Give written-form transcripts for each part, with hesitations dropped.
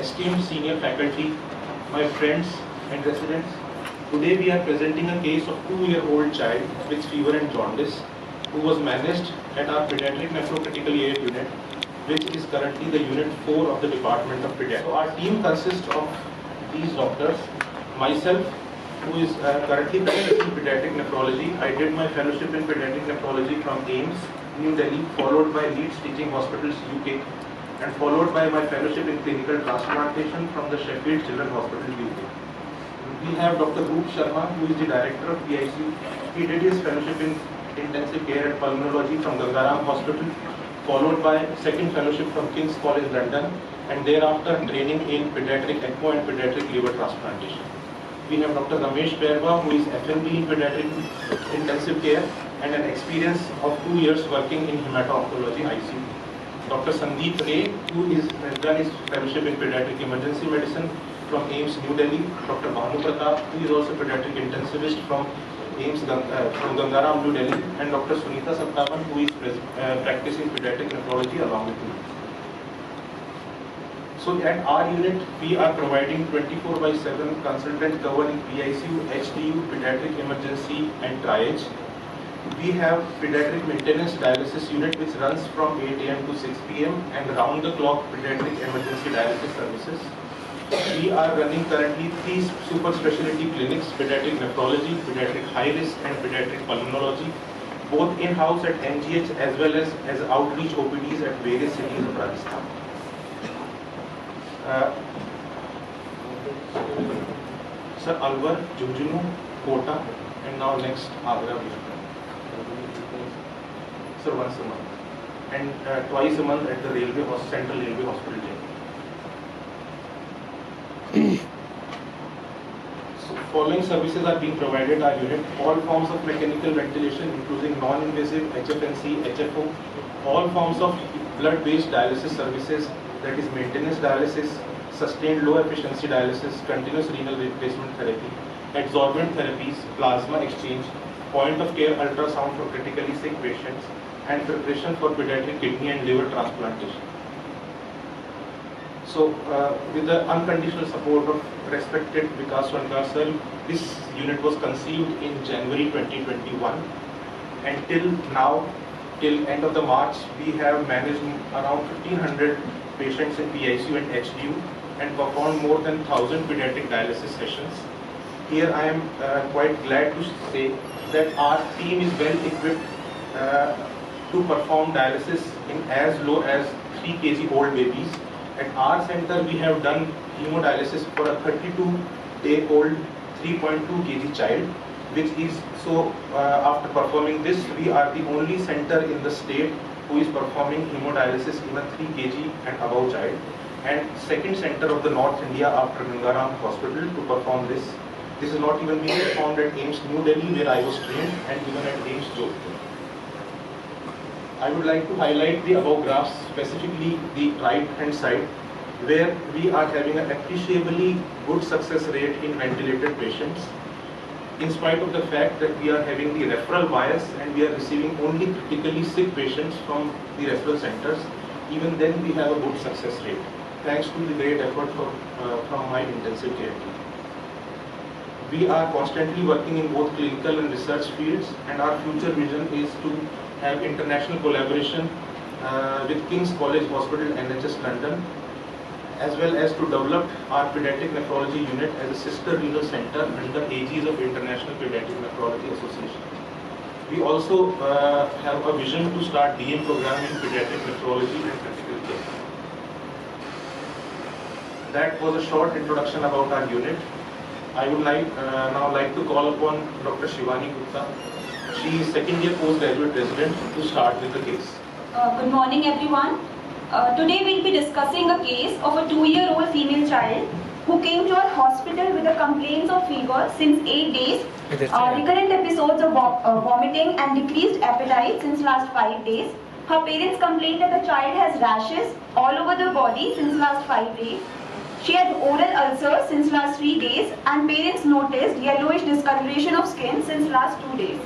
esteemed senior faculty, my friends and residents, today we are presenting a case of 2-year-old child with fever and jaundice who was managed at our pediatric nephrocritical care unit, which is currently the unit 4 of the Department of Pediatrics. So our team consists of these doctors, myself, who is currently practicing pediatric nephrology. I did my fellowship in pediatric nephrology from AIIMS, New Delhi, followed by Leeds Teaching Hospitals, UK, and followed by my fellowship in clinical transplantation from the Sheffield Children's Hospital, UK. We have Dr. Roop Sharma, who is the director of PICU. He did his fellowship in intensive care and pulmonology from Gangaram Hospital, followed by second fellowship from King's College London, and thereafter training in pediatric ECMO and pediatric liver transplantation. We have Dr. Ramesh Perwa, who is FNB in pediatric intensive care and an experience of 2 years working in hemato-oncology ICU. Dr. Sandeep Ray, who is done his fellowship in pediatric emergency medicine from AIIMS New Delhi. Dr. Bhanu Pratap, who is also pediatric intensivist from AIIMS from Gangaram, New Delhi, and Dr. Sunita Sattavan, who is practicing pediatric nephrology along with me. So at our unit, we are providing 24/7 consultant cover in PICU, HDU, pediatric emergency and triage. We have pediatric maintenance dialysis unit which runs from 8 AM to 6 PM and round the clock pediatric emergency dialysis services. We are running currently 3 super specialty clinics, pediatric nephrology, pediatric high risk and pediatric pulmonology, both in-house at MGH as well as outreach OPDs at various cities of Rajasthan. Sir, Alwar, Jhunjhunu, Kota, and now next Agra. Sir, once a month, and twice a month at the Central Railway Hospital. So, following services are being provided at our unit: all forms of mechanical ventilation, including non-invasive HFNC, HFO, all forms of blood-based dialysis services, that is maintenance dialysis, sustained low efficiency dialysis, continuous renal replacement therapy, adsorbent therapies, plasma exchange, point of care ultrasound for critically sick patients, and preparation for pediatric kidney and liver transplantation. So with the unconditional support of respected Vikas Swankar sir, this unit was conceived in January 2021, and till now, till end of the March, we have managed around 1500 patients in PICU and HDU and performed more than 1000 pediatric dialysis sessions. Here I am quite glad to say that our team is well equipped to perform dialysis in as low as 3 kg old babies. At our center, we have done hemodialysis for a 32-day-old 3.2 kg child, which is so. After performing this, we are the only center in the state who is performing hemodialysis in a 3 kg and above child, and second center of the North India after Gangaram Hospital to perform this. This is not even being performed at AIIMS New Delhi, where I was trained, and even at AIIMS Jodhpur. I would like to highlight the above graphs, specifically the right hand side, where we are having an appreciably good success rate in ventilated patients, in spite of the fact that we are having the referral bias and we are receiving only critically sick patients from the referral centers. Even then we have a good success rate, thanks to the great effort from my intensive care team. We are constantly working in both clinical and research fields, and our future vision is to have international collaboration with King's College Hospital, NHS London, as well as to develop our pediatric nephrology unit as a sister renal center under aegis of International Pediatric Nephrology Association. We also have a vision to start DM program in pediatric nephrology and critical care. That was a short introduction about our unit. I would now like to call upon Dr. Shivani Gupta. She is second-year postgraduate resident, to start with the case. Good morning, everyone. Today we'll be discussing a case of a 2-year-old female child who came to our hospital with the complaints of fever since 8 days, recurrent episodes of vomiting and decreased appetite since last 5 days. Her parents complained that the child has rashes all over the body since last 5 days. She had oral ulcers since last 3 days, and parents noticed yellowish discoloration of skin since last 2 days.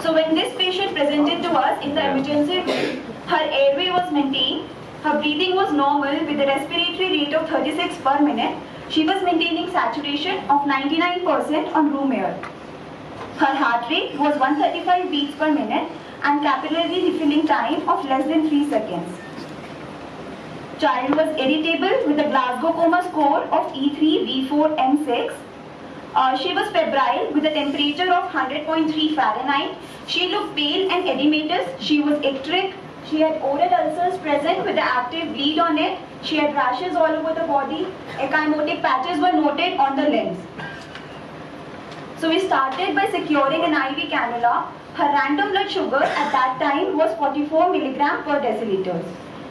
So when this patient presented to us in the emergency room, her airway was maintained, Her breathing was normal with a respiratory rate of 36 per minute. She was maintaining saturation of 99% on room air. Her heart rate was 135 beats per minute and capillary refilling time of less than 3 seconds. Child was irritable with a Glasgow Coma score of E3, V4, M6. She was febrile with a temperature of 100.3 Fahrenheit. She looked pale and edematous. She was icteric. She had oral ulcers present with an active bleed on it. She had rashes all over the body. Ecchymotic patches were noted on the limbs. So we started by securing an IV cannula. Her random blood sugar at that time was 44 milligram per deciliter.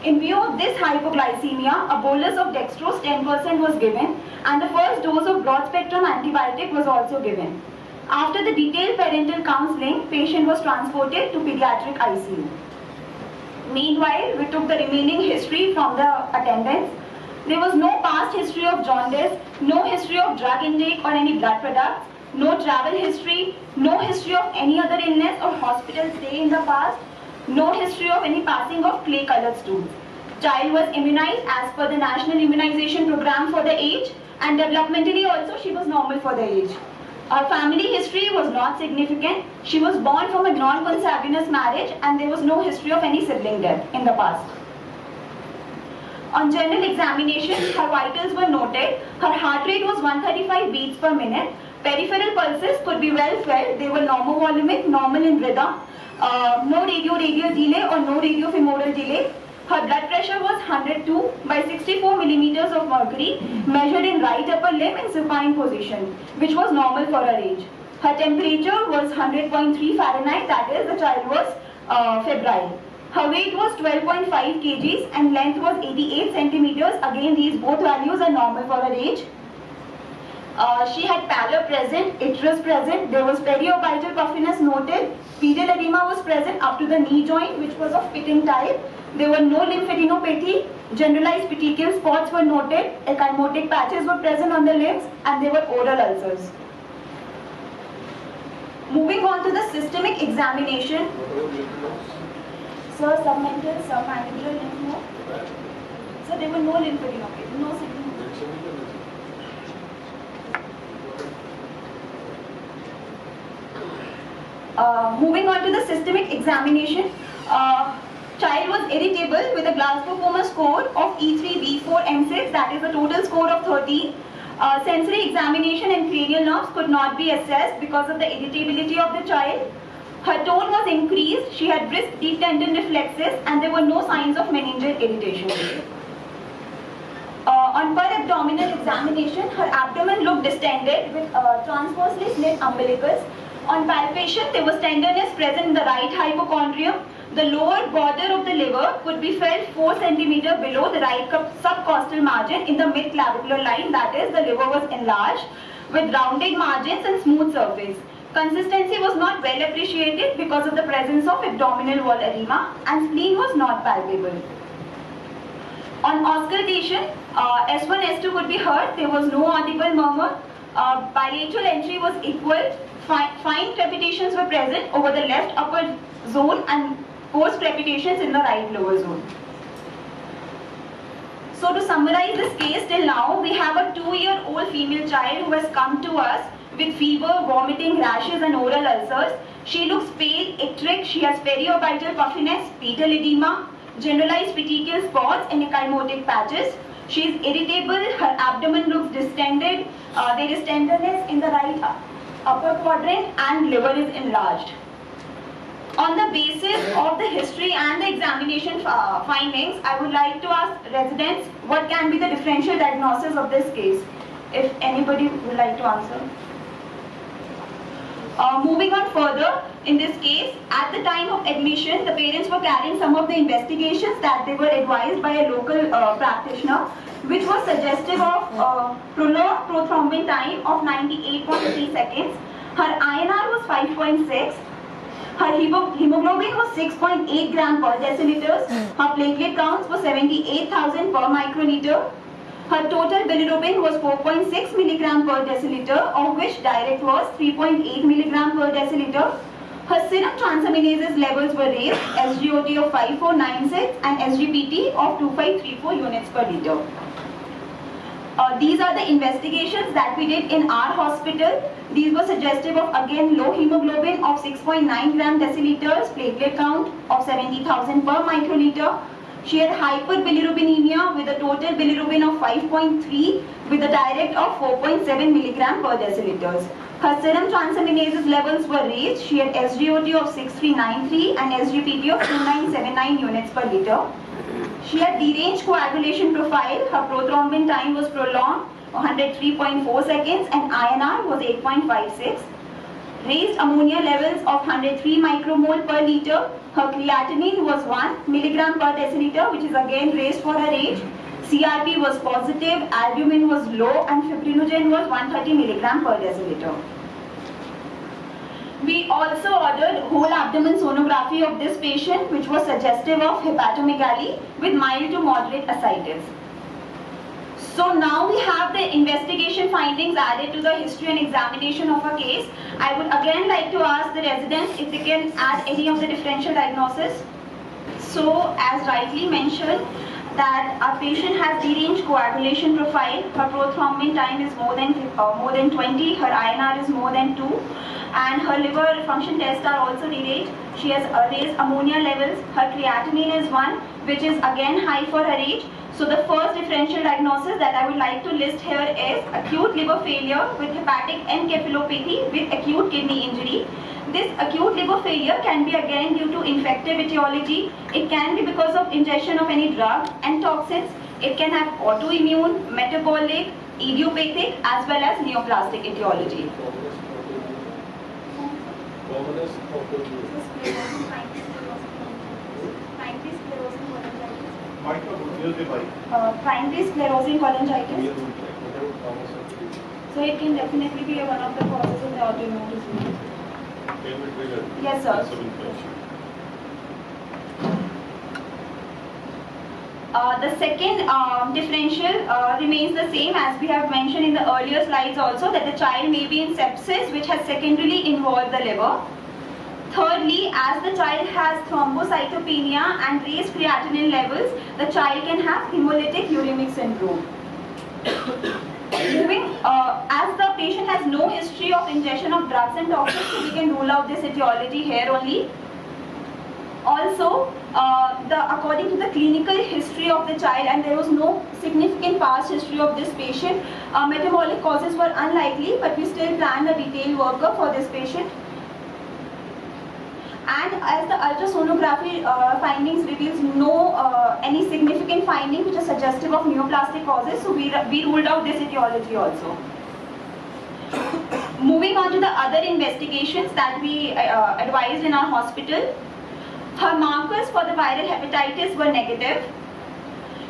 In view of this hypoglycemia, a bolus of dextrose 10% was given and the first dose of broad spectrum antibiotic was also given. After the detailed parental counseling, patient was transported to pediatric ICU. Meanwhile, we took the remaining history from the attendants. There was no past history of jaundice, no history of drug intake or any blood products, no travel history, no history of any other illness or hospital stay in the past, no history of any passing of clay-colored stools. Child was immunized as per the National Immunization Program for the age, and developmentally also she was normal for the age. Her family history was not significant. She was born from a non-consanguineous marriage and there was no history of any sibling death in the past. On general examination, her vitals were noted. Her heart rate was 135 beats per minute. Peripheral pulses could be well felt. They were normovolumic, normal in rhythm. No radio-radial delay or no radio-femoral delay. Her blood pressure was 102 by 64 millimeters of mercury, measured in right upper limb in supine position, which was normal for her age. Her temperature was 100.3 Fahrenheit, that is, the child was febrile. Her weight was 12.5 kgs and length was 88 centimeters. Again, these both values are normal for her age. She had pallor present, icterus present, there was periorbital puffiness noted, pedal edema was present up to the knee joint, which was of pitting type. There were no lymphadenopathy, generalized petechial spots were noted, ecchymotic patches were present on the limbs, and there were oral ulcers. Moving on to the systemic examination. Sir, submental, submandibular lymph node. So there were no lymphadenopathy, no signal. Moving on to the systemic examination, child was irritable with a Glasgow Coma score of E3, V4, M6, that is a total score of 13. Sensory examination and cranial nerves could not be assessed because of the irritability of the child. Her tone was increased, she had brisk deep tendon reflexes, and there were no signs of meningeal irritation. On per abdominal examination, her abdomen looked distended with transversely slit umbilicus. On palpation, there was tenderness present in the right hypochondrium. The lower border of the liver could be felt 4 cm below the right subcostal margin in the mid-clavicular line, that is, the liver was enlarged with rounded margins and smooth surface. Consistency was not well appreciated because of the presence of abdominal wall edema, and spleen was not palpable. On auscultation, S1, S2 could be heard. There was no audible murmur. Bilateral entry was equal. Fine crepitations were present over the left upper zone and coarse crepitations in the right lower zone. So to summarize this case till now, we have a 2-year-old female child who has come to us with fever, vomiting, rashes and oral ulcers. She looks pale, icteric, she has periorbital puffiness, pedal edema, generalized petechial spots and ecchymotic patches. She is irritable, her abdomen looks distended, there is tenderness in the right upper quadrant and liver is enlarged. On the basis of the history and the examination findings, I would like to ask residents what can be the differential diagnosis of this case, if anybody would like to answer. Moving on further, in this case, at the time of admission, the parents were carrying some of the investigations that they were advised by a local practitioner, which was suggestive of prolonged prothrombin time of 98.3 seconds. Her INR was 5.6. Her hemoglobin was 6.8 gram per deciliter. Her platelet counts were 78,000 per microliter. Her total bilirubin was 4.6 milligram per deciliter, of which direct was 3.8 milligram per deciliter. Her serum transaminases levels were raised, SGOT of 5496 and SGPT of 2534 units per liter. These are the investigations that we did in our hospital. These were suggestive of again low hemoglobin of 6.9 gram deciliters, platelet count of 70,000 per microliter. She had hyperbilirubinemia with a total bilirubin of 5.3 with a direct of 4.7 milligram per deciliters. Her serum transaminases levels were raised. She had SGOT of 6393 and SGPT of 2979 units per liter. She had deranged coagulation profile. Her prothrombin time was prolonged, 103.4 seconds, and INR was 8.56. Raised ammonia levels of 103 micromole per liter. Her creatinine was 1 milligram per deciliter, which is again raised for her age. CRP was positive, albumin was low, and fibrinogen was 130 milligram per deciliter. We also ordered whole abdomen sonography of this patient, which was suggestive of hepatomegaly with mild to moderate ascites. So now we have the investigation findings added to the history and examination of a case. I would again like to ask the residents if they can add any of the differential diagnosis. So as rightly mentioned, that our patient has deranged coagulation profile. Her prothrombin time is more than 20. Her INR is more than 2. And her liver function tests are also deranged. She has raised ammonia levels. Her creatinine is 1, which is again high for her age. So the first differential diagnosis that I would like to list here is acute liver failure with hepatic encephalopathy with acute kidney injury. This acute liver failure can be again due to infective etiology. It can be because of ingestion of any drug and toxins. It can have autoimmune, metabolic, idiopathic as well as neoplastic etiology. Primary sclerosing cholangitis. So it can definitely be one of the causes of the autoimmune disease. Yes, sir. The second differential remains the same as we have mentioned in the earlier slides also, that the child may be in sepsis which has secondarily involved the liver. Thirdly, as the child has thrombocytopenia and raised creatinine levels, the child can have hemolytic uremic syndrome. As the patient has no history of ingestion of drugs and toxins, so we can rule out this etiology here only. Also, according to the clinical history of the child, and there was no significant past history of this patient, metabolic causes were unlikely, but we still planned a detailed workup for this patient. And as the ultrasonography findings reveals no any significant finding which is suggestive of neoplastic causes, so we ruled out this etiology also. Moving on to the other investigations that we advised in our hospital. Her markers for the viral hepatitis were negative.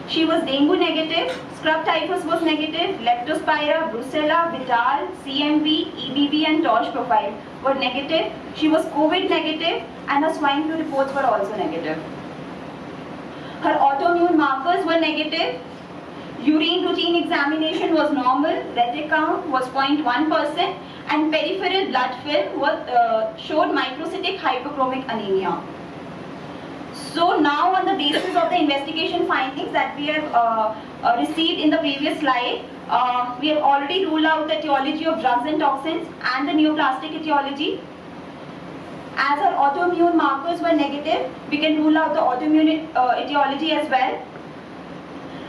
She was dengue negative, scrub typhus was negative, leptospira, brucella, vital, CMV, EBV and TORCH profile were negative. She was COVID negative and her swine flu reports were also negative. Her autoimmune markers were negative. Urine routine examination was normal, retic count was 0.1% and peripheral blood film showed microcytic hypochromic anemia. So now on the basis of the investigation findings that we have received in the previous slide, we have already ruled out the etiology of drugs and toxins and the neoplastic etiology. As our autoimmune markers were negative, we can rule out the autoimmune etiology as well.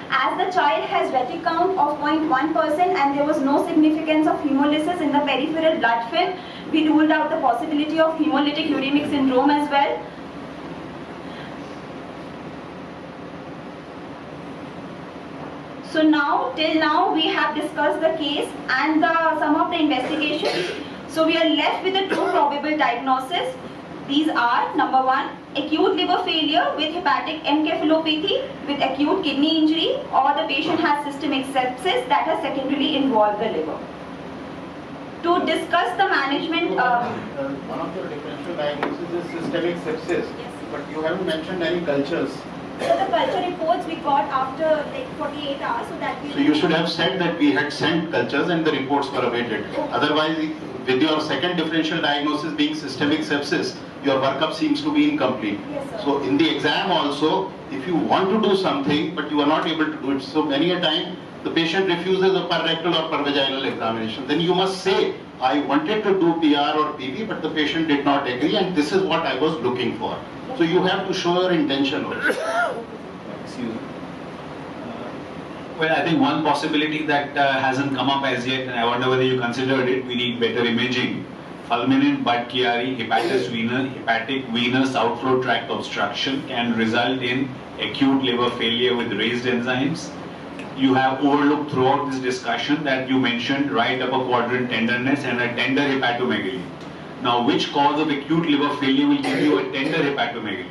As the child has retic count of 0.1% and there was no significance of hemolysis in the peripheral blood film, we ruled out the possibility of hemolytic uremic syndrome as well. So now, till now, we have discussed the case and some of the investigations. So we are left with the two probable diagnoses. These are, number one, acute liver failure with hepatic encephalopathy with acute kidney injury, or the patient has systemic sepsis that has secondarily involved the liver. To discuss the management... one of your differential diagnoses is systemic sepsis, yes. But you haven't mentioned any cultures. So the culture reports we got after like 48 hours, so that we... So you should have said that we had sent cultures and the reports were awaited. Okay. Otherwise, with your second differential diagnosis being systemic sepsis, your workup seems to be incomplete. Yes, sir. So in the exam also, if you want to do something but you are not able to do it, so many a time the patient refuses a per rectal or per vaginal examination, then you must say, I wanted to do PR or PV, but the patient did not agree, and this is what I was looking for. So you have to show your intention also. Excuse me. Well, I think one possibility that hasn't come up as yet, and I wonder whether you considered it, we need better imaging. Fulminant Budd-Chiari hepatic venous outflow tract obstruction can result in acute liver failure with raised enzymes. You have overlooked throughout this discussion that you mentioned right upper quadrant tenderness and a tender hepatomegaly. Now, which cause of acute liver failure will give you a tender hepatomegaly?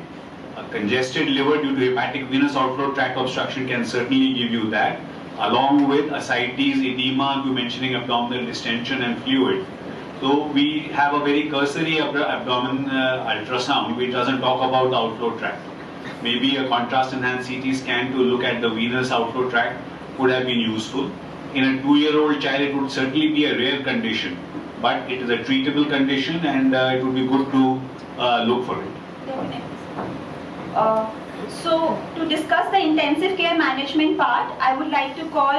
A congested liver due to hepatic venous outflow tract obstruction can certainly give you that, along with ascites, edema, you mentioning abdominal distension and fluid. So we have a very cursory abdomen ultrasound which doesn't talk about the outflow tract. Maybe a contrast enhanced CT scan to look at the venous outflow tract would have been useful. In a 2-year-old child, it would certainly be a rare condition, but it is a treatable condition, and it would be good to look for it. Definitely. So to discuss the intensive care management part, I would like to call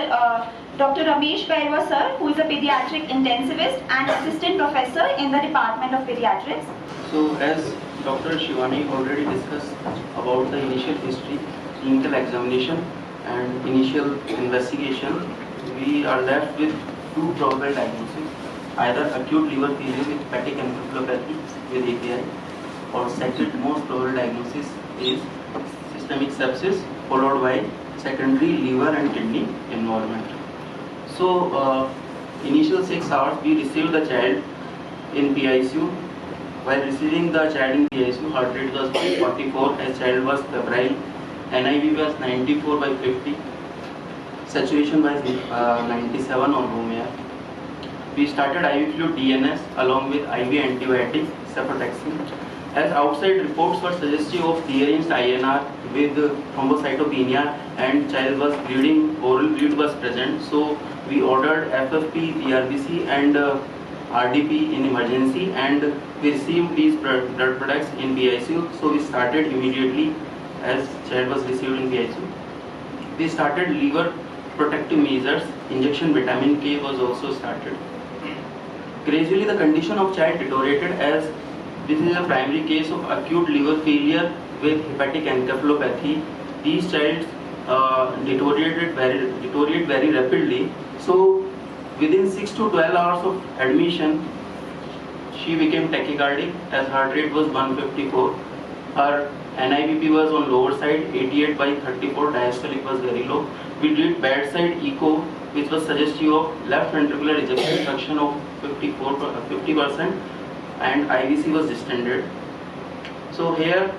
Dr. Ramesh Bairwa sir, who is a pediatric intensivist and assistant professor in the Department of Pediatrics. So as Dr. Shivani already discussed about the initial history, clinical examination and initial investigation, we are left with two probable diagnoses, either acute liver failure with hepatic encephalopathy with AKI, or second most probable diagnosis is systemic sepsis followed by secondary liver and kidney involvement. So initial 6 hours we received the child in PICU. While receiving the child in PICU, heart rate was 44 as child was febrile, NIV was 94 by 50, saturation was 97 on room air. We started IV fluid DNS along with IV antibiotic cefotaxime. As outside reports were suggestive of rearranged INR with thrombocytopenia and child was bleeding, oral bleed was present, so we ordered FFP, PRBC and RDP in emergency, and we received these blood products in PICU, so we started immediately as child was received in PICU. We started liver protective measures, injection vitamin K was also started. Gradually the condition of child deteriorated as this is a primary case of acute liver failure with hepatic encephalopathy. These childs deteriorate very rapidly. So within 6 to 12 hours of admission, she became tachycardic as heart rate was 154. Her NIBP was on lower side, 88 by 34, diastolic was very low. We did bedside echo, which was suggestive of left ventricular ejection fraction of 50%, and IVC was distended. So here,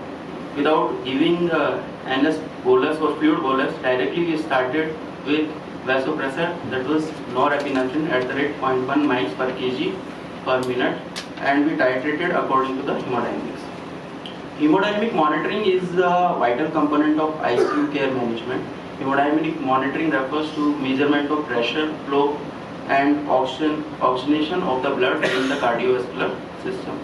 without giving NS bolus or fluid bolus, directly we started with vasopressor, that was norepinephrine at the rate 0.1 miles per kg per minute, and we titrated according to the hemodynamics. Hemodynamic monitoring is the vital component of ICU care management. Hemodynamic monitoring refers to measurement of pressure, flow and oxygenation of the blood in the cardiovascular system.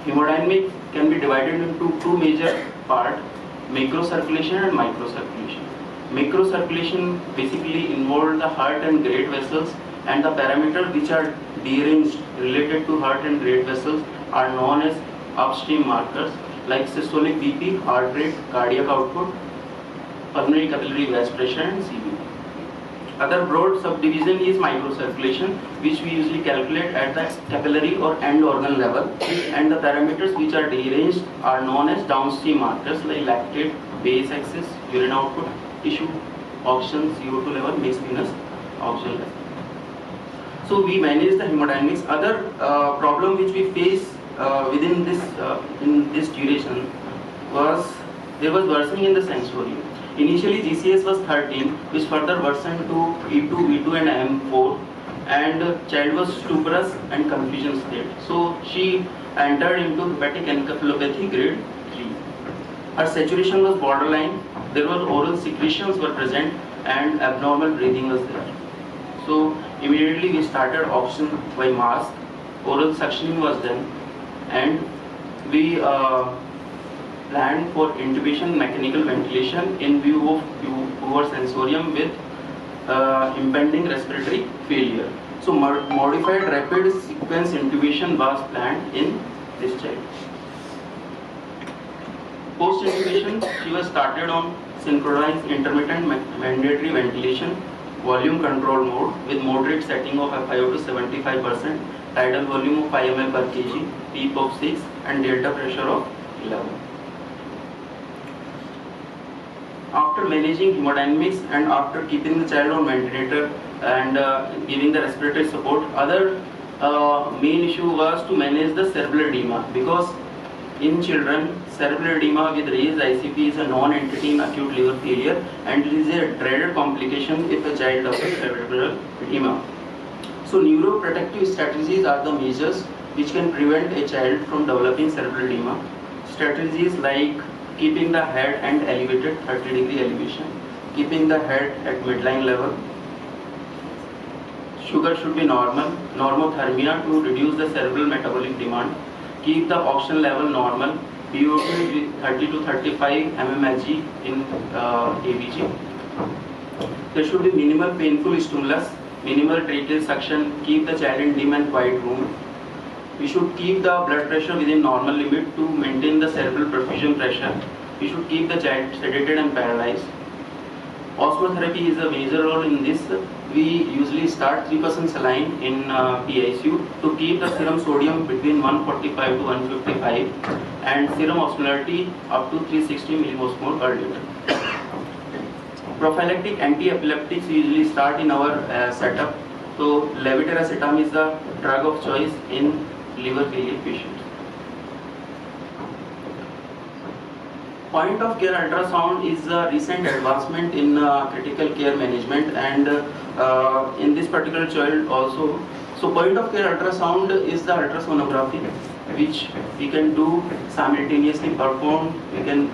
Hemodynamics can be divided into two major parts, macrocirculation and microcirculation. Macrocirculation basically involves the heart and great vessels, and the parameters which are deranged related to heart and great vessels are known as upstream markers like systolic BP, heart rate, cardiac output, pulmonary capillary gas pressure and CV. Other broad subdivision is microcirculation, which we usually calculate at the capillary or end organ level, and the parameters which are deranged are known as downstream markers like lactate, base axis, urine output, tissue, oxygen, CO2 level, mixed venous oxygen level. So we manage the hemodynamics. Other problem which we face within this in this duration was there was worsening in the sensorium. Initially GCS was 13, which further worsened to E2, V2 and M4, and child was stuporous and confusion state. So she entered into hepatic encephalopathy grade 3. Her saturation was borderline, there were oral secretions were present and abnormal breathing was there. So immediately we started oxygen by mask oral suctioning was done, and we planned for intubation mechanical ventilation in view of poor sensorium with impending respiratory failure. So modified rapid sequence intubation was planned in this child. Post intubation, she was started on synchronized intermittent mandatory ventilation, volume control mode with moderate setting of FiO2 75%, tidal volume of 5 ml per kg, PEEP of 6 and delta pressure of 11. After managing hemodynamics and after keeping the child on ventilator and giving the respiratory support, other main issue was to manage the cerebral edema, because in children, cerebral edema with raised ICP is a non-entity in acute liver failure, and it is a dreaded complication if a child develops cerebral edema. So neuroprotective strategies are the measures which can prevent a child from developing cerebral edema. Strategies like keeping the head and elevated 30-degree elevation, keeping the head at midline level. Sugar should be normal, normothermia to reduce the cerebral metabolic demand. Keep the oxygen level normal, PO2 with 30 to 35 mmHg in ABG. There should be minimal painful stimulus, minimal tracheal suction, keep the child in dim and quiet room. We should keep the blood pressure within normal limit to maintain the cerebral perfusion pressure. We should keep the child sedated and paralyzed. Osmotherapy is a major role in this. We usually start 3% saline in PICU to keep the serum sodium between 145 to 155 and serum osmolarity up to 360 millimosmol per liter. Prophylactic anti-epileptics we usually start in our setup. So levetiracetam is the drug of choice in liver failure patients. Point of care ultrasound is a recent advancement in critical care management, and in this particular child also. So point of care ultrasound is the ultrasonography which we can do simultaneously performed. We can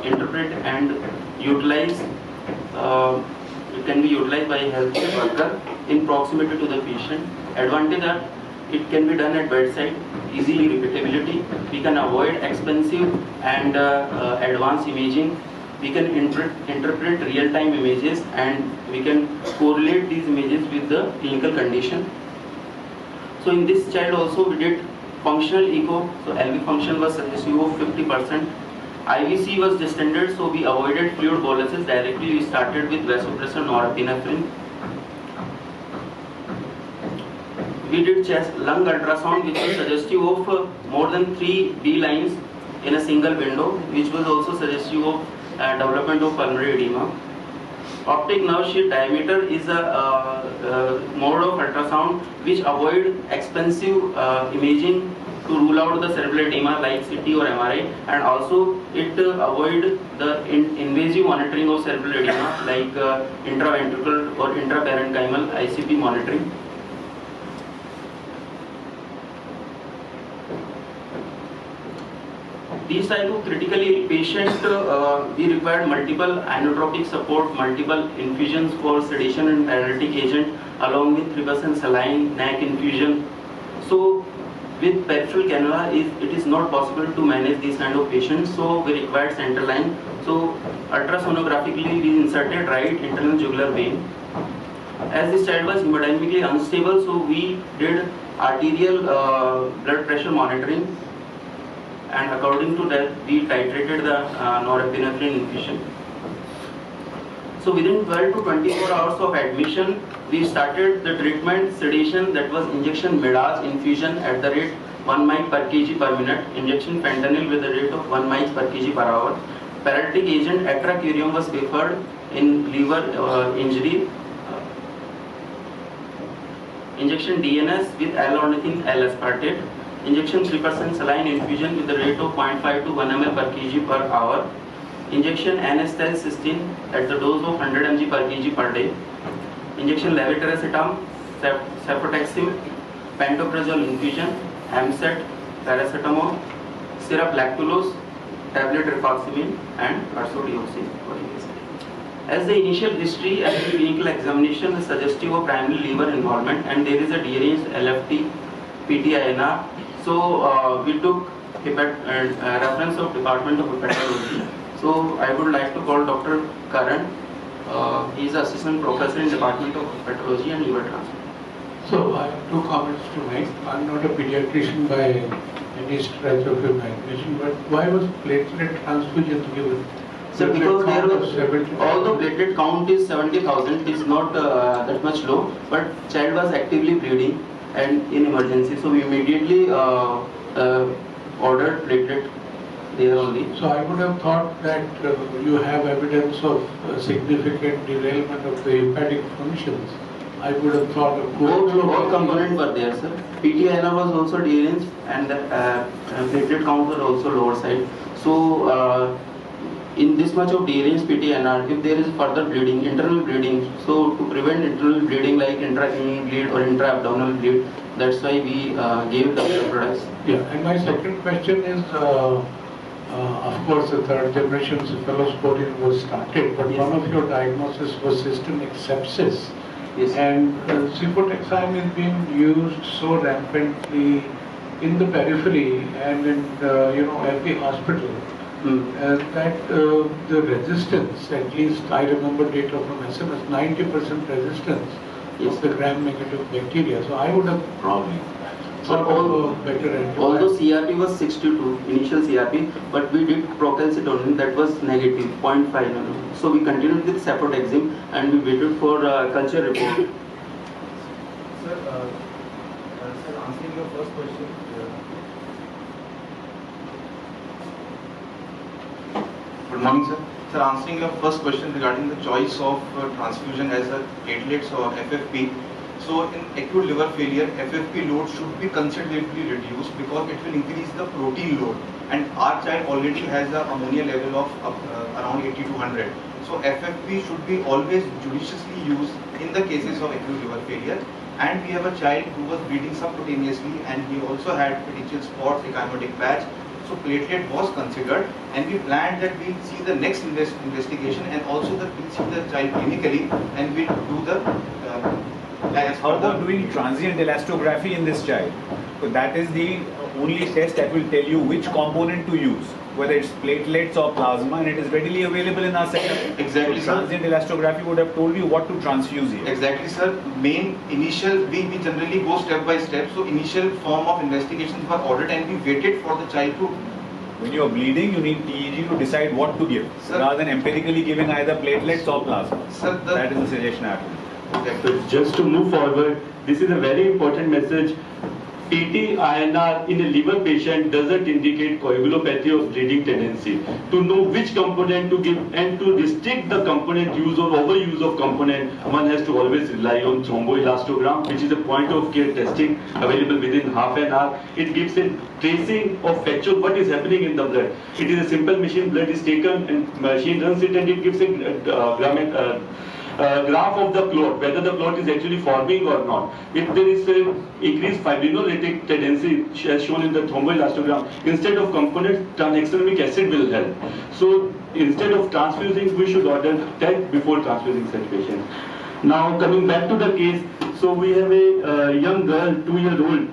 interpret and utilize. It can be utilized by a healthcare worker in proximity to the patient. Advantage that it can be done at bedside, easily repeatability. We can avoid expensive and advanced imaging. We can interpret real-time images, and we can correlate these images with the clinical condition. So in this child also we did functional echo. So LV function was suggestive of 50%. IVC was distended, so we avoided fluid boluses directly. We started with vasopressor norepinephrine. We did chest lung ultrasound, which was suggestive of more than 3 D lines in a single window, which was also suggestive of development of pulmonary edema. Optic nerve sheath diameter is a mode of ultrasound which avoid expensive imaging to rule out the cerebral edema like CT or MRI, and also it avoid the invasive monitoring of cerebral edema like intraventricular or intraparenchymal ICP monitoring. These type of critically ill patient, we required multiple inotropic support, multiple infusions for sedation and paralytic agent, along with 3% saline, NAC infusion. So with peripheral cannula, it is not possible to manage these kind of patients, so we required central line. So ultrasonographically we inserted right internal jugular vein. As this child was hemodynamically unstable, so we did arterial blood pressure monitoring, and according to that we titrated the norepinephrine infusion. So within 12 to 24 hours of admission, we started the treatment sedation, that was injection Midaz infusion at the rate 1 mic per kg per minute, injection fentanyl with the rate of 1 mic per kg per hour. Paralytic agent atracurium was preferred in liver injury. Injection DNS with L-ornithine L-aspartate. Injection 3% saline infusion with the rate of 0.5 to 1 ml per kg per hour. Injection N-acetylcysteine at the dose of 100 mg per kg per day. Injection levetiracetam, cefotaxime, pantoprazole infusion, Amset, paracetamol, syrup lactulose, tablet rifaximin, and ursodeoxycholic acid. As the initial history and the clinical examination is suggestive of primary liver involvement, and there is a deranged LFT PTINR. So we took reference of Department of Hepatology. So I would like to call Dr. Karan. He is assistant professor in Department of Hepatology and Liver Transplant. So I have two comments to make. I'm not a pediatrician by any stretch of the imagination, but why was platelet transfusion given? So because there was, 70. although platelet count is 70,000, is not that much low, but child was actively bleeding and in emergency, so we immediately ordered platelet there only. So I would have thought that you have evidence of significant derailment of the hepatic functions. I would have thought of Both components were there, sir. PTINR was also deranged and the platelet count was also lower side. So in this much of deranged PTINR, if there is further bleeding, internal bleeding, so to prevent internal bleeding like intracranial bleed or intra-abdominal bleed, that's why we gave the products. Yeah, and my second question is, of course, the third generation cephalosporin was started, but Yes. one of your diagnoses was systemic sepsis. Yes. And cefotaxime is being used so rampantly in the periphery and in every hospital that the resistance, at least I remember data from SMS, 90% resistance Yes. of the gram-negative bacteria. So I would have probably So thought of a better antibiotic. Although CRP was 62, initial CRP, but we did procalcitonin that was negative, 0.5 nano. So we continued with cefotaxime and we waited for culture report. Sir, answering your first question. Good morning, sir. Sir, answering your first question regarding the choice of transfusion as a platelets or FFP. So in acute liver failure, FFP load should be considerably reduced because it will increase the protein load. And our child already has an ammonia level of around 80 to 100. So FFP should be always judiciously used in the cases of acute liver failure. And we have a child who was bleeding subcutaneously and he also had potential spots, ecchymotic patch. So platelet was considered and we planned that we'll see the next investigation and also that we'll see the child clinically and we'll do the How about doing transient elastography in this child? So that is the only test that will tell you which component to use, whether it's platelets or plasma, and it is readily available in our center. Exactly, So sir. transient elastography would have told you what to transfuse here. Exactly, sir. Main initial, we generally go step by step. So initial form of investigations were ordered and we waited for the child to. When you are bleeding, you need TEG to decide what to give, Sir. rather than empirically giving either platelets or plasma. Sir, That is the suggestion I have. Exactly. So just to move forward, this is a very important message. PTINR in a liver patient doesn't indicate coagulopathy or bleeding tendency. To know which component to give and to restrict the component use or overuse of component, one has to always rely on thromboelastogram, which is a point of care testing available within half an hour. It gives a tracing of factual what is happening in the blood. It is a simple machine, blood is taken and machine runs it and it gives a graph of the clot, whether the clot is actually forming or not. If there is a increased fibrinolytic tendency as shown in the thromboelastogram, instead of components, tranexamic acid will help. So instead of transfusing, we should order TET before transfusing such patients. Now coming back to the case, so we have a young girl, 2-year-old,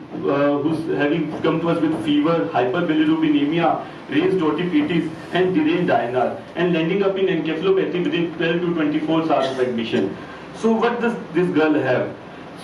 who's having come to us with fever, hyperbilirubinemia, raised OTPTs and deranged INR, and landing up in encephalopathy within 12 to 24 hours of admission. So what does this girl have?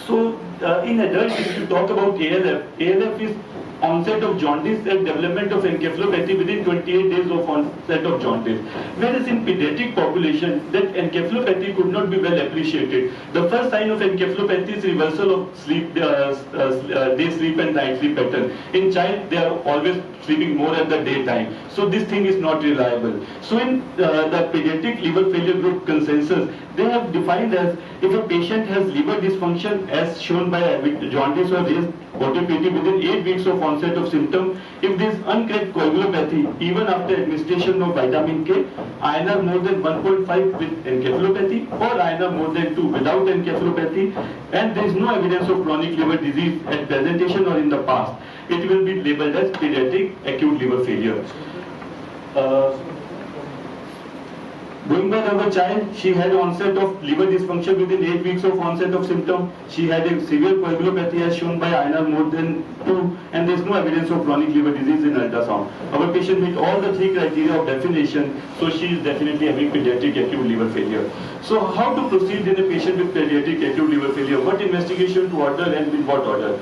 So in adults, if you talk about ALF is onset of jaundice and development of encephalopathy within 28 days of onset of jaundice. Whereas in pediatric population, that encephalopathy could not be well appreciated. The first sign of encephalopathy is reversal of sleep, day sleep and night sleep pattern. In child, they are always sleeping more at the daytime. So this thing is not reliable. So in the pediatric liver failure group consensus, they have defined as if a patient has liver dysfunction as shown by jaundice or raised OTPT within 8 weeks of onset of symptom, if there is uncracked coagulopathy even after administration of vitamin K, INR more than 1.5 with encephalopathy or INR more than 2 without encephalopathy, and there is no evidence of chronic liver disease at presentation or in the past, it will be labeled as pediatric acute liver failure. Going by our child, she had onset of liver dysfunction within 8 weeks of onset of symptom. She had a severe coagulopathy as shown by INR more than 2, and there is no evidence of chronic liver disease in ultrasound. Our patient met all the 3 criteria of definition, so she is definitely having pediatric acute liver failure. So how to proceed in a patient with pediatric acute liver failure? What investigation to order and in what order?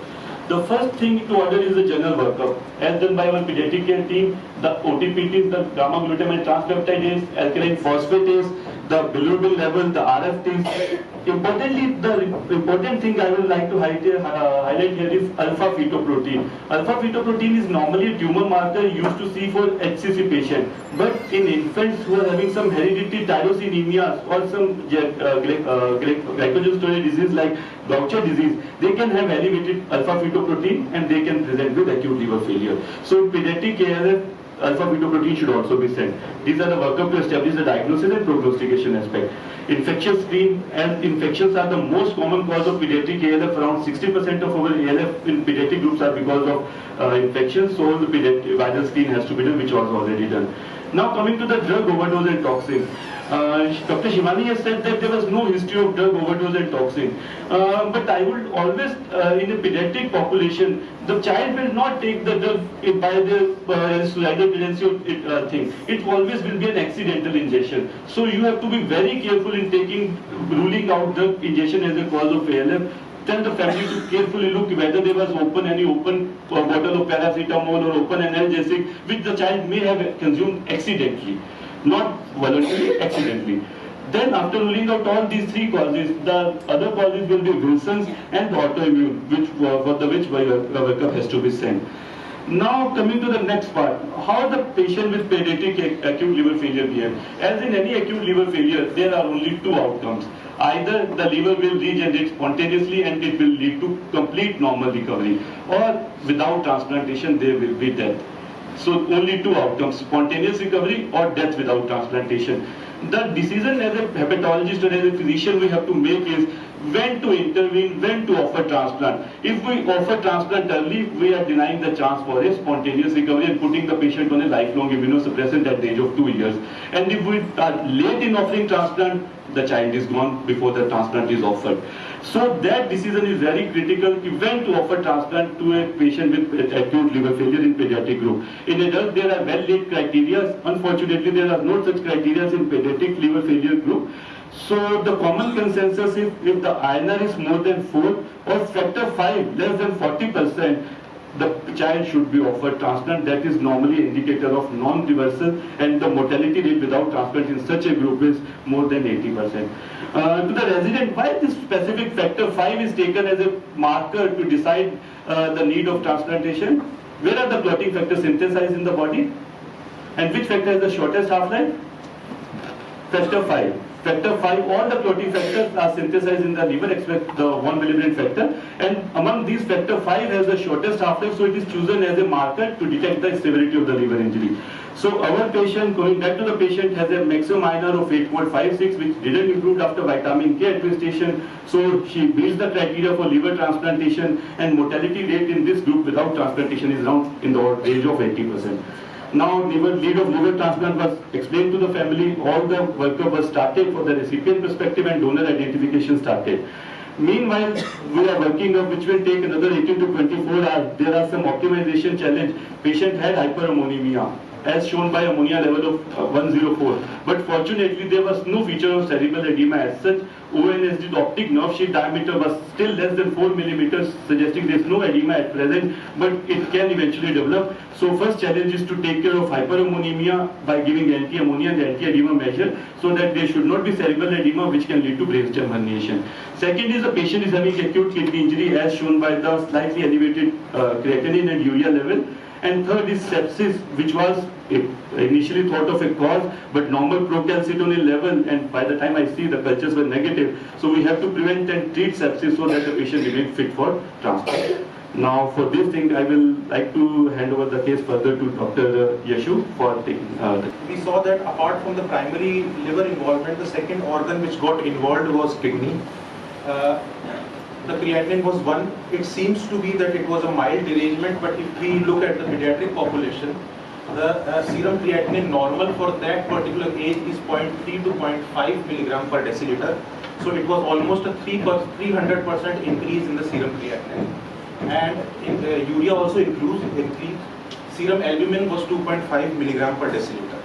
The first thing to order is a general workup, as done by our pediatric care team. The OTPTs, the gamma glutamate transpeptidase, alkaline phosphatase, the bilirubin level, the RFTs. Importantly, the important thing I would like to highlight here is alpha fetoprotein. Alpha fetoprotein is normally a tumor marker used to see for HCC patient, but in infants who are having some hereditary tyrosinemia or some glycogen storage disease like Gaucher disease, they can have elevated alpha fetoprotein and they can present with acute liver failure. So in pediatric ALF, alpha fetoprotein should also be sent. These are the workup to establish the diagnosis and prognostication aspect. Infection screen, and infections are the most common cause of pediatric ALF. Around 60% of our ALF in pediatric groups are because of infections. So the pediatric viral screen has to be done, which was already done. Now coming to the drug overdose and toxin. Dr. Shivani has said that there was no history of drug overdose and toxin. But I would always, in a pediatric population, the child will not take the drug by the suicidal tendency thing. It always will be an accidental ingestion. So you have to be very careful in ruling out drug ingestion as a cause of ALF. Tell the family to carefully look whether there was any open bottle of paracetamol or open analgesic which the child may have consumed accidentally, not voluntarily, accidentally. Then after ruling out all these 3 causes, the other causes will be Wilson's and autoimmune, for which workup has to be sent. Now coming to the next part, how the patient with pediatric acute liver failure behave. As in any acute liver failure, there are only 2 outcomes. Either the liver will regenerate spontaneously and it will lead to complete normal recovery, or without transplantation there will be death. So only 2 outcomes, spontaneous recovery or death without transplantation. The decision as a hepatologist or as a physician we have to make is when to intervene, when to offer transplant. If we offer transplant early, we are denying the chance for a spontaneous recovery and putting the patient on a lifelong immunosuppressant at the age of 2 years. And if we are late in offering transplant, the child is gone before the transplant is offered. So that decision is very critical, when to offer transplant to a patient with acute liver failure in pediatric group. In adults, there are well-laid criteria. Unfortunately, there are no such criteria in pediatric liver failure group. So the common consensus is if the INR is more than 4 or factor 5 less than 40%, the child should be offered transplant. That is normally an indicator of non-reversal, and the mortality rate without transplant in such a group is more than 80%. To the resident, why this specific factor 5 is taken as a marker to decide the need of transplantation? Where are the clotting factors synthesized in the body? And which factor has the shortest half-life? Factor 5. Factor 5, all the clotting factors are synthesized in the liver except the 1 millibrand factor, and among these factor 5 has the shortest half-life, so it is chosen as a marker to detect the severity of the liver injury. So our patient, going back to the patient, has a maximum INR of 8.56 which didn't improve after vitamin K administration, so she meets the criteria for liver transplantation, and mortality rate in this group without transplantation is around in the range of 80%. Now, need of liver transplant was explained to the family. All the workup was started for the recipient perspective and donor identification started. Meanwhile, we are working up, which will take another 18 to 24 hours. There are some optimization challenge. Patient had hyperammonemia, as shown by ammonia level of 104. But fortunately, there was no feature of cerebral edema as such. ONSD, the optic nerve sheath diameter, was still less than 4 millimeters, suggesting there is no edema at present, but it can eventually develop. So first challenge is to take care of hyperammonemia by giving anti-ammonia and anti-edema measure, so that there should not be cerebral edema which can lead to brainstem herniation. Second is the patient is having acute kidney injury as shown by the slightly elevated creatinine and urea level. And third is sepsis, which was initially thought of a cause, but normal procalcitonin level, and by the time I see the cultures were negative. So we have to prevent and treat sepsis so that the patient remains fit for transplant. Now for this thing, I will like to hand over the case further to Dr. Yashu for taking We saw that apart from the primary liver involvement, the second organ which got involved was kidney. The creatinine was 1. It seems to be that it was a mild derangement, but if we look at the pediatric population, the serum creatinine normal for that particular age is 0.3 to 0.5 milligram per deciliter. So it was almost a 300% increase in the serum creatinine. And urea also increased. Serum albumin was 2.5 milligram per deciliter.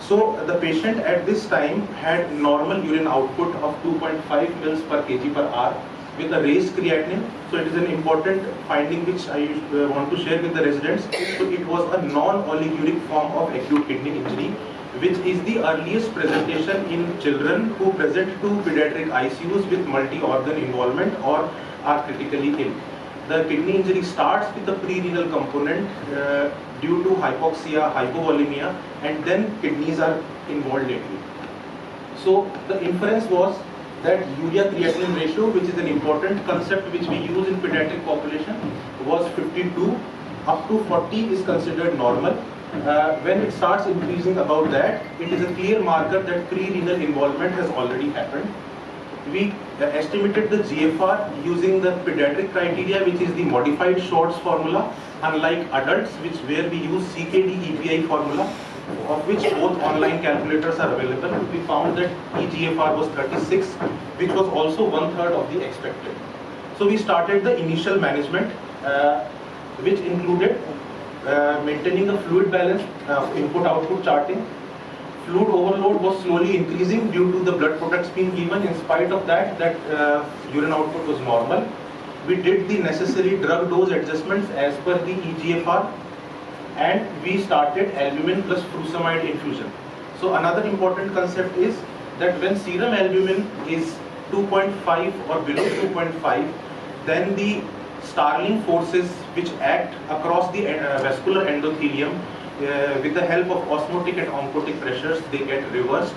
So the patient at this time had normal urine output of 2.5 mils per kg per hour with a raised creatinine. So it is an important finding which I want to share with the residents. So it was a non-oliguric form of acute kidney injury, which is the earliest presentation in children who present to pediatric ICUs with multi-organ involvement or are critically ill. The kidney injury starts with the pre-renal component due to hypoxia, hypovolemia, and then kidneys are involved lately. So the inference was that urea creatinine ratio, which is an important concept which we use in pediatric population, was 52. Up to 40 is considered normal. When it starts increasing above that, it is a clear marker that pre-renal involvement has already happened. We estimated the GFR using the pediatric criteria, which is the modified Short's formula, unlike adults, where we use CKD EPI formula, of which both online calculators are available. We found that eGFR was 36, which was also 1/3 of the expected. So we started the initial management, which included maintaining a fluid balance, input-output charting. Fluid overload was slowly increasing due to the blood products being given. In spite of that, urine output was normal. We did the necessary drug dose adjustments as per the eGFR, and we started albumin plus furosemide infusion. So another important concept is that when serum albumin is 2.5 or below 2.5, then the Starling forces which act across the vascular endothelium with the help of osmotic and oncotic pressures, they get reversed,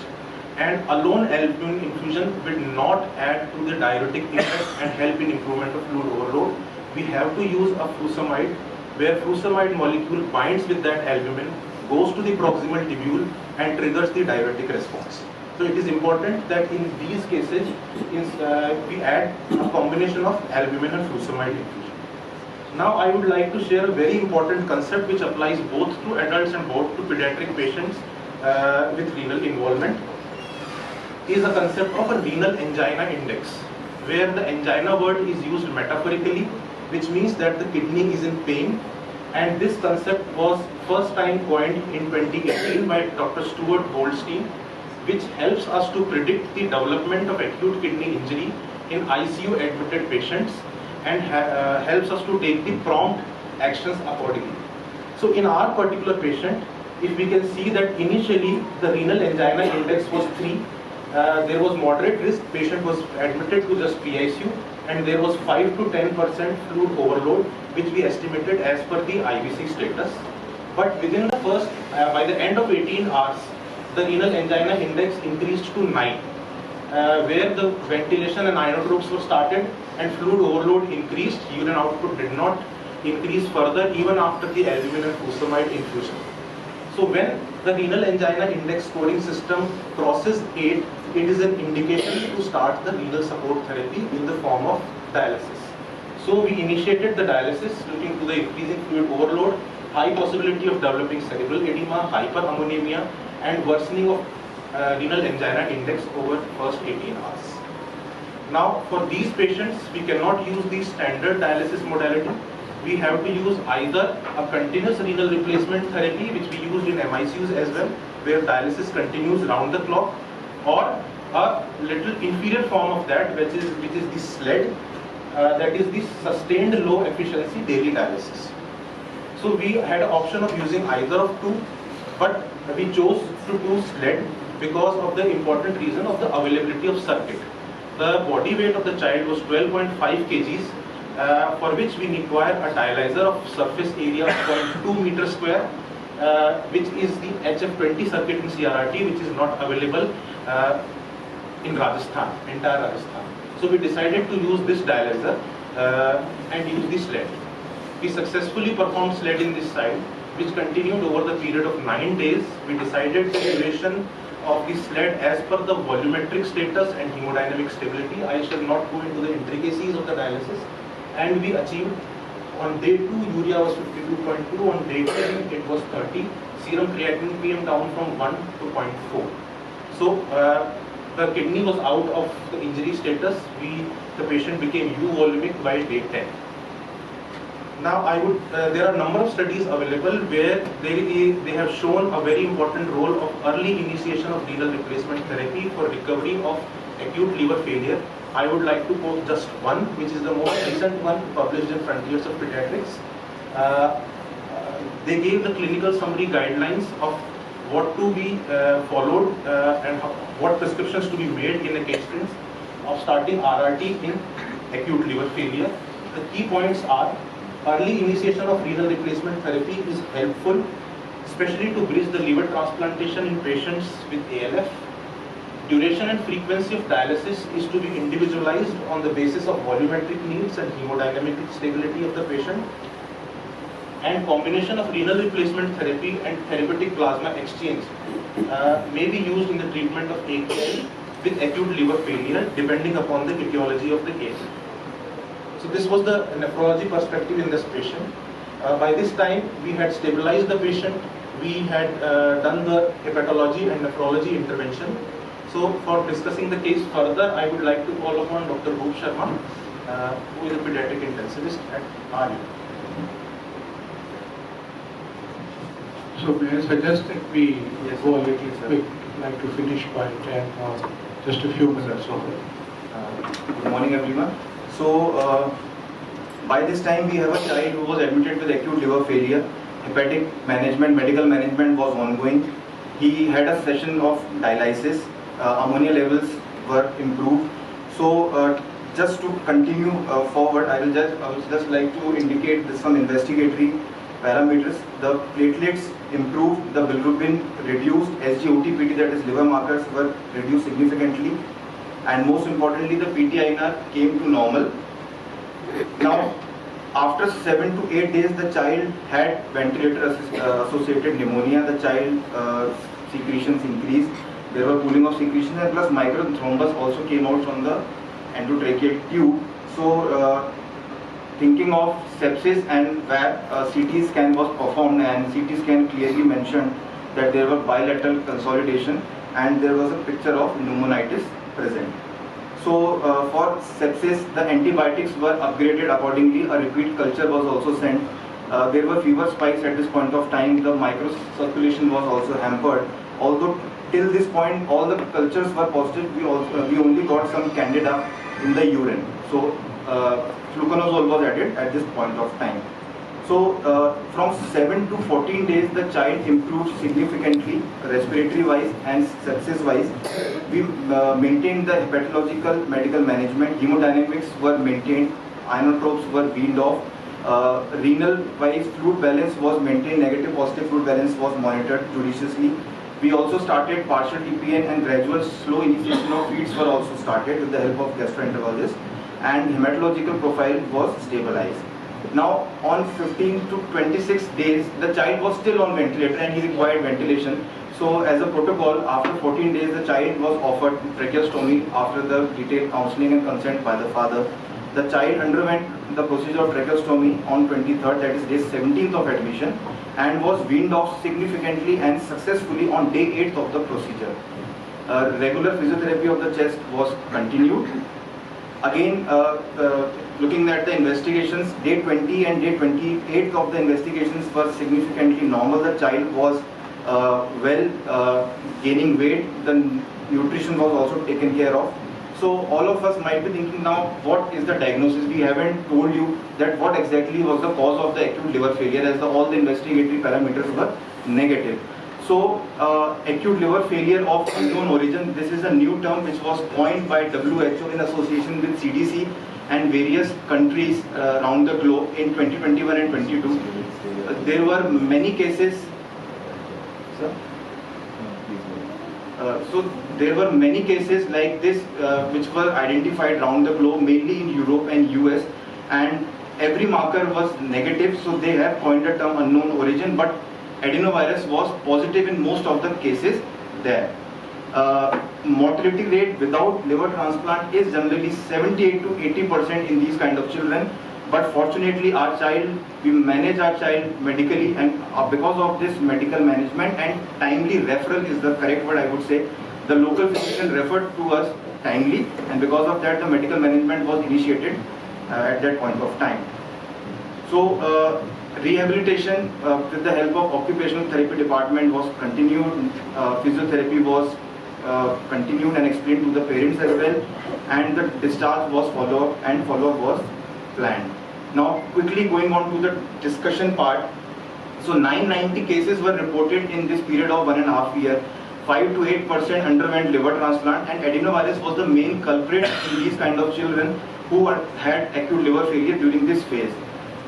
and alone albumin infusion will not add to the diuretic effect and help in improvement of fluid overload. We have to use a furosemide, where furosemide molecule binds with that albumin, goes to the proximal tubule and triggers the diuretic response. So it is important that in these cases we add a combination of albumin and furosemide infusion. Now I would like to share a very important concept which applies both to adults and both to pediatric patients with renal involvement. Is a concept of a renal angina index, where the angina word is used metaphorically, which means that the kidney is in pain. And this concept was first time coined in 2018 by Dr. Stuart Goldstein, which helps us to predict the development of acute kidney injury in ICU admitted patients and helps us to take the prompt actions accordingly. So in our particular patient, if we can see that initially the renal angina index was 3, there was moderate risk, patient was admitted to just PICU, and there was 5 to 10% fluid overload, which we estimated as per the IVC status. But within the first, by the end of 18 hours, the renal angina index increased to 9, where the ventilation and inotropes were started and fluid overload increased. Urine output did not increase further even after the albumin and furosemide infusion. So when the renal angina index scoring system crosses 8, it is an indication to start the renal support therapy in the form of dialysis. So we initiated the dialysis looking to the increasing fluid overload, high possibility of developing cerebral edema, hyperammonemia, and worsening of renal angina index over first 18 hours. Now for these patients, we cannot use the standard dialysis modality. We have to use either a continuous renal replacement therapy, which we used in MICUs as well, where dialysis continues round the clock, or a little inferior form of that, which is the SLED, that is the sustained low efficiency daily dialysis. So we had an option of using either of two, but we chose to do SLED because of the important reason of the availability of circuit. The body weight of the child was 12.5 kgs, for which we require a dialyzer of surface area of 0.2 meter square, which is the HF20 circuit in CRRT, which is not available in Rajasthan, entire Rajasthan. So we decided to use this dialyzer and use the SLED. We successfully performed SLED in this side, which continued over the period of 9 days. We decided the duration of the SLED as per the volumetric status and hemodynamic stability. I shall not go into the intricacies of the dialysis. And we achieved, on day 2 urea was 52.2, on day 10 it was 30. serum creatinine came down from 1 to 0.4. So the kidney was out of the injury status. The patient became euvolemic by day 10. Now there are a number of studies available where they have shown a very important role of early initiation of renal replacement therapy for recovery of acute liver failure. I would like to quote just one, which is the most recent one published in Frontiers of Pediatrics. They gave the clinical summary guidelines of what to be followed and what prescriptions to be made in a case of starting RRT in acute liver failure. The key points are: early initiation of renal replacement therapy is helpful, especially to bridge the liver transplantation in patients with ALF. Duration and frequency of dialysis is to be individualized on the basis of volumetric needs and hemodynamic stability of the patient. And combination of renal replacement therapy and therapeutic plasma exchange may be used in the treatment of AKI with acute liver failure, depending upon the etiology of the case. So this was the nephrology perspective in this patient. By this time, we had stabilized the patient. We had done the hepatology and nephrology intervention. So for discussing the case further, I would like to call upon Dr. Roop Sharma, who is a pediatric intensivist at RU. So may I suggest that we go a little quick, like to finish by 10 or just a few minutes over. Good morning, everyone. So, by this time we have a child who was admitted with acute liver failure. Hepatic management, medical management was ongoing. He had a session of dialysis. Ammonia levels were improved. So, just to continue forward, I would just like to indicate some investigatory parameters. The platelets improved, the bilirubin reduced, SGOT-PT, that is liver markers, were reduced significantly, and most importantly the PT-INR came to normal. Now after 7 to 8 days the child had ventilator associated pneumonia. The child secretions increased, there were pooling of secretions, and plus microthrombus also came out from the endotracheal tube. So thinking of sepsis, and where CT scan was performed, and CT scan clearly mentioned that there were bilateral consolidation and there was a picture of pneumonitis present. So for sepsis, the antibiotics were upgraded accordingly. A repeat culture was also sent. There were fever spikes at this point of time. The microcirculation was also hampered. Although till this point all the cultures were positive, we only got some candida in the urine. So fluconazole was added at this point of time. So from 7 to 14 days the child improved significantly respiratory wise and sepsis wise. We maintained the hepatological medical management, hemodynamics were maintained, inotropes were weaned off, renal wise fluid balance was maintained, negative positive fluid balance was monitored judiciously. We also started partial TPN, and gradual slow initiation of feeds were also started with the help of gastroenterologist, and hematological profile was stabilized. Now on 15 to 26 days the child was still on ventilator and he required ventilation. So as a protocol, after 14 days the child was offered tracheostomy after the detailed counseling and consent by the father. The child underwent the procedure of tracheostomy on 23rd, that is day 17th of admission, and was weaned off significantly and successfully on day 8th of the procedure. Regular physiotherapy of the chest was continued. Again, looking at the investigations, day 20 and day 28 of the investigations were significantly normal. The child was gaining weight. The nutrition was also taken care of. So all of us might be thinking now, what is the diagnosis? We haven't told you that what exactly was the cause of the acute liver failure, as all the investigatory parameters were negative. So acute liver failure of unknown origin, this is a new term which was coined by WHO in association with CDC and various countries around the globe in 2021 and 22. There were many cases. So there were many cases like this which were identified around the globe, mainly in Europe and US, and every marker was negative. So they have coined the term unknown origin, but adenovirus was positive in most of the cases there. Mortality rate without liver transplant is generally 78 to 80% in these kind of children. But fortunately, we manage our child medically, and because of this medical management and timely referral is the correct word I would say, the local physician referred to us timely, and because of that the medical management was initiated at that point of time. So rehabilitation with the help of occupational therapy department was continued, physiotherapy was continued and explained to the parents as well, and the discharge was followed and follow-up was planned. Now quickly going on to the discussion part. So 990 cases were reported in this period of 1.5 years. 5 to 8% underwent liver transplant, and adenovirus was the main culprit in these kind of children who had acute liver failure during this phase.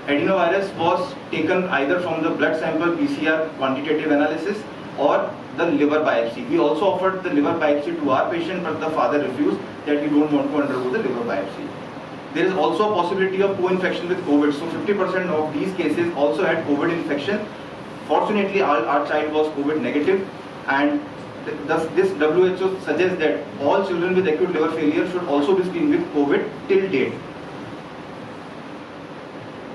Adenovirus was taken either from the blood sample PCR quantitative analysis or the liver biopsy. We also offered the liver biopsy to our patient, but the father refused that he don't want to undergo the liver biopsy. There is also a possibility of co-infection with COVID. So 50% of these cases also had COVID infection. Fortunately, our child was COVID negative, and thus this WHO suggests that all children with acute liver failure should also be screened with COVID till date.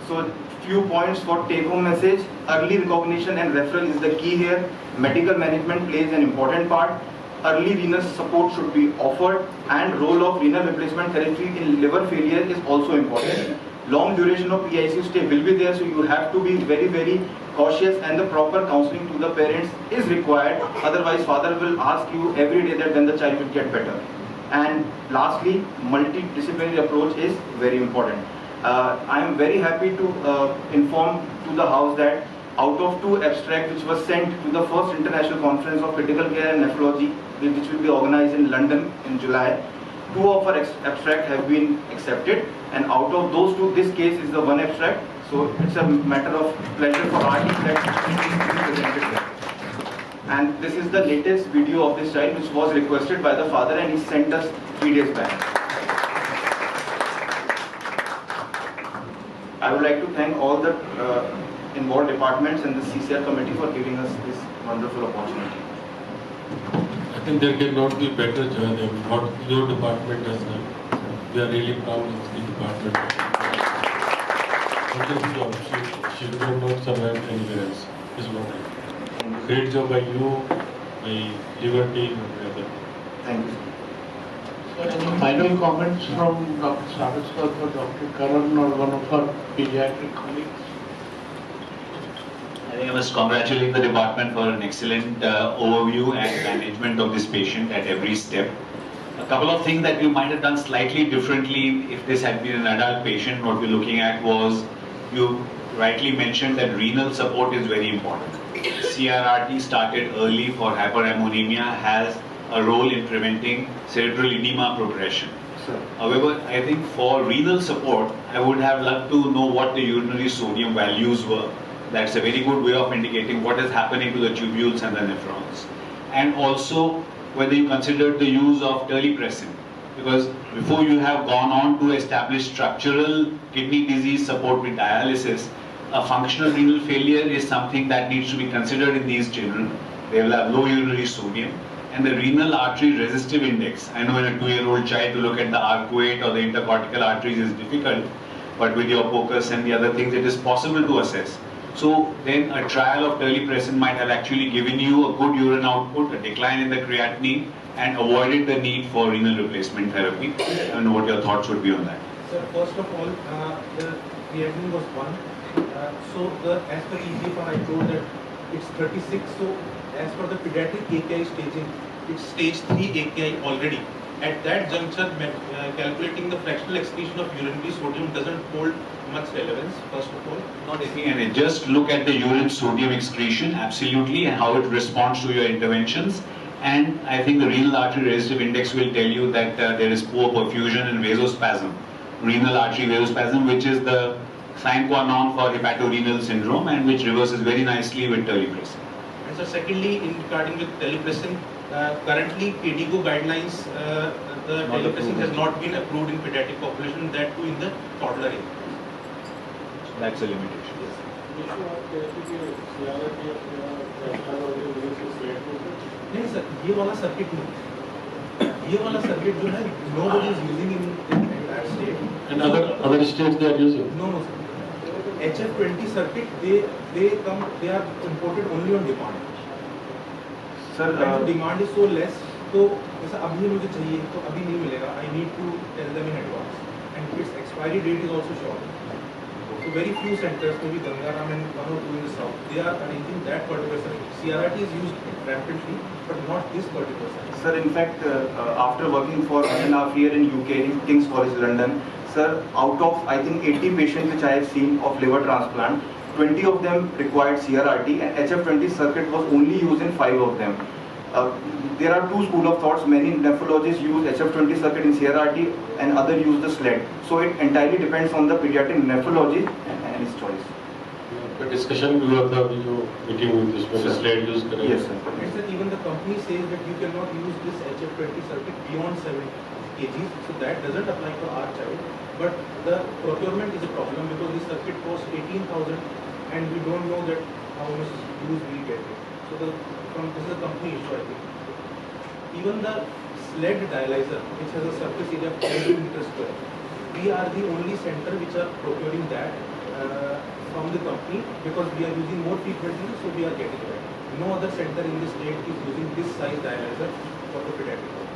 So few points for take-home message. Early recognition and referral is the key here. Medical management plays an important part. Early renal support should be offered, and role of renal replacement therapy in liver failure is also important. Long duration of PICU stay will be there, so you have to be very, very cautious, and the proper counseling to the parents is required. Otherwise, father will ask you every day that when the child will get better. And lastly, multidisciplinary approach is very important. I am very happy to inform to the house that out of 2 abstracts which were sent to the first international conference of critical care and nephrology, which will be organized in London in July, 2 of our abstracts have been accepted, and out of those 2, this case is the 1 abstract. So it's a matter of pleasure for our team that it is presented here. And this is the latest video of this child which was requested by the father, and he sent us 3 days back. I would like to thank all the involved departments and the CCR committee for giving us this wonderful opportunity. I think there cannot be better journey what your department has done. We are really proud of the department. What is job? She would have not survived anywhere else. Is what I think. Great job by you, by your team, and other. Thank you. Any final comments from Dr. Saraswat or Dr. Karan or one of our pediatric colleagues? I think I must congratulate the department for an excellent overview and management of this patient at every step. A couple of things that you might have done slightly differently if this had been an adult patient. What we're looking at was, you rightly mentioned that renal support is very important. CRRT started early for hyperammonemia has a role in preventing cerebral edema progression. Sir. However, I think for renal support, I would have loved to know what the urinary sodium values were. That's a very good way of indicating what is happening to the tubules and the nephrons. And also, whether you considered the use of terlipressin, because before you have gone on to establish structural kidney disease support with dialysis, a functional renal failure is something that needs to be considered in these children. They will have low urinary sodium. And the renal artery resistive index, I know in a 2-year-old child to look at the arcuate or the intercortical arteries is difficult, but with your POCUS and the other things it is possible to assess. So then a trial of terlipressin might have actually given you a good urine output, a decline in the creatinine, and avoided the need for renal replacement therapy. I don't know what your thoughts would be on that. Sir, first of all, the creatinine was 1. So as per EGFR, I told that it's 36. So as per the pediatric AKI staging, it's stage 3 AKI already. At that juncture, calculating the fractional excretion of urinary sodium doesn't hold much relevance, first of all. Not any, just look at the urine sodium excretion, absolutely, and how it responds to your interventions. And I think the renal artery resistive index will tell you that there is poor perfusion and vasospasm. Renal artery vasospasm, which is the sine qua non for hepatorenal syndrome and which reverses very nicely with terlipressin. And so secondly, regarding with terlipressin, currently KDIGO guidelines, the terlipressin has not been approved in pediatric population, that too in the toddler age. So that's a limitation. नहीं sir, ये वाला circuit नहीं, ये वाला circuit जो है nobody is using in that state. And other states they are using? No, no, sir. HF20 circuit, they are imported only on demand. Sir, And the demand is so less, तो जैसा अभी मुझे चाहिए तो अभी नहीं मिलेगा. I need to tell them in advance, and its expiry date is also short. So very few centers, maybe Gangaram and one or two in the south, they are arranging that particular circuit. CRRT is used rampantly, but not this particular circuit. Sir, in fact, after working for 1.5 years in UK, in King's College London, sir, out of I think 80 patients which I have seen of liver transplant, 20 of them required CRRT, and HF20 circuit was only used in 5 of them. There are two school of thoughts. Many nephrologists use HF20 circuit in CRRT, and others use the SLED. So it entirely depends on the pediatric nephrologist and his choice. The discussion we have जो meeting with this में SLED use करेंगे. Yes, sir. And sir, even the company says that you cannot use this HF20 circuit beyond 7 kgs, so that doesn't apply for our child. But the procurement is a problem because this circuit costs 18,000, and we don't know that how much use we get it. So this is a company issue, I think. Even the SLED dialyzer, which has a surface area of 10 meters square, we are the only center which are procuring that from the company because we are using more frequently, so we are getting that. No other center in the state is using this size dialyzer for the pediatric.